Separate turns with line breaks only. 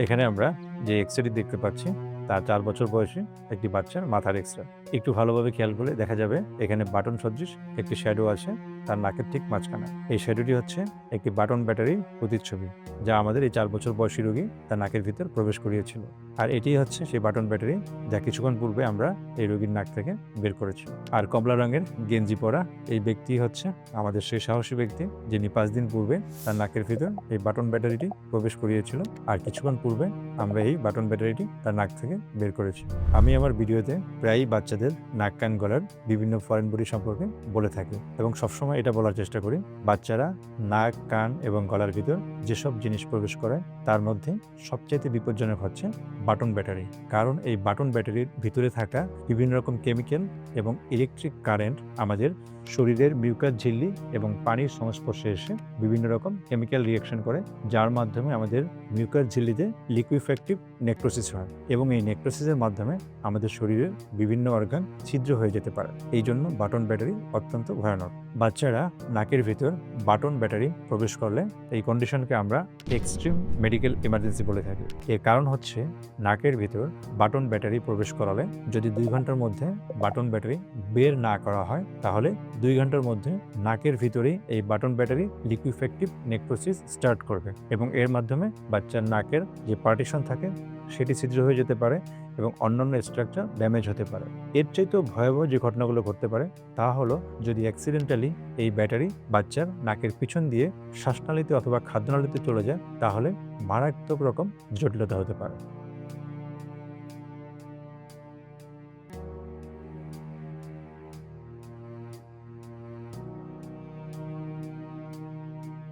এখানে আমরা যে এক্স-রেটি দেখতে পাচ্ছি তার ৪ বছর বয়সী একটি বাচ্চার মাথার এক্স-রে। একটু ভালোভাবে খেয়াল করলে দেখা যাবে এখানে বাটন সদৃশ একটি শ্যাডো আছে তার নাকের ঠিক মাঝখানে। এই শ্যাডোটি হচ্ছে একটি বাটন ব্যাটারির প্রতিচ্ছবি, যা আমাদের এই ৪ বছর বয়সী রোগী তার নাকের ভিতর প্রবেশ করিয়েছিল। আর এটিই হচ্ছে সেই বাটন ব্যাটারি যা কিছুক্ষণ পূর্বে আমরা এই রোগীর নাক থেকে বের করেছি। আর কমলা রঙের গেঞ্জি পরা এই ব্যক্তি হচ্ছে আমাদের সেই সাহসী ব্যক্তি যিনি ৫ দিন পূর্বে তার নাকের ভিতর এই বাটন ব্যাটারিটি প্রবেশ করিয়েছিল। আর কিছুক্ষণ পূর্বে আমরা এই বাটন ব্যাটারিটি তার নাক থেকে বের করেছি। আমি আমার ভিডিওতে প্রায়ই বাচ্চাদের নাক কান গলার বিভিন্ন ফরেন বডি সম্পর্কে বলে থাকি এবং সবসময় এটা বলার চেষ্টা করি, বাচ্চারা নাক কান এবং গলার ভিতর যেসব জিনিস প্রবেশ করে তার মধ্যে সবচাইতে বিপজ্জনক হচ্ছে বাটন ব্যাটারি। কারণ এই বাটন ব্যাটারির ভিতরে থাকা বিভিন্ন রকম কেমিক্যাল এবং ইলেকট্রিক কারেন্ট আমাদের শরীরের মিউকাস ঝিল্লি এবং পানির সংস্পর্শে এসে বিভিন্ন রকম কেমিক্যাল রিঅ্যাকশন করে, যার মাধ্যমে আমাদের মিউকাস ঝিল্লিতে লিকুইফ্যাক্টিভ নেক্রোসিস হয় এবং এই নেক্রোসিসের মাধ্যমে আমাদের শরীরের বিভিন্ন অর্গান ছিদ্র হয়ে যেতে পারে। এই জন্য বাটন ব্যাটারি অত্যন্ত ভয়ানক। বাচ্চারা নাকের ভিতর বাটন ব্যাটারি প্রবেশ করলে এই কন্ডিশনকে আমরা এক্সট্রিম মেডিকেল ইমার্জেন্সি বলে থাকি। এর কারণ হচ্ছে নাকের ভিতর বাটন ব্যাটারি প্রবেশ করালে যদি 2 ঘন্টার মধ্যে বাটন ব্যাটারি বের না করা হয় তাহলে 2 ঘন্টার মধ্যে নাকের ভিতরেই এই বাটন ব্যাটারি লিকুইফ্যাক্টিভ নেক্রোসিস স্টার্ট করবে এবং এর মাধ্যমে বাচ্চার নাকের যে পার্টিশন থাকে সেটি ছিদ্র হয়ে যেতে পারে এবং অন্যান্য স্ট্রাকচার ড্যামেজ হতে পারে। এর চাইতেও ভয়াবহ যে ঘটনাগুলো ঘটতে পারে তা হলো যদি অ্যাক্সিডেন্টালি এই ব্যাটারি বাচ্চার নাকের পিছন দিয়ে শ্বাসনালীতে অথবা খাদ্যনালীতে চলে যায় তাহলে মারাত্মক রকম জটিলতা হতে পারে।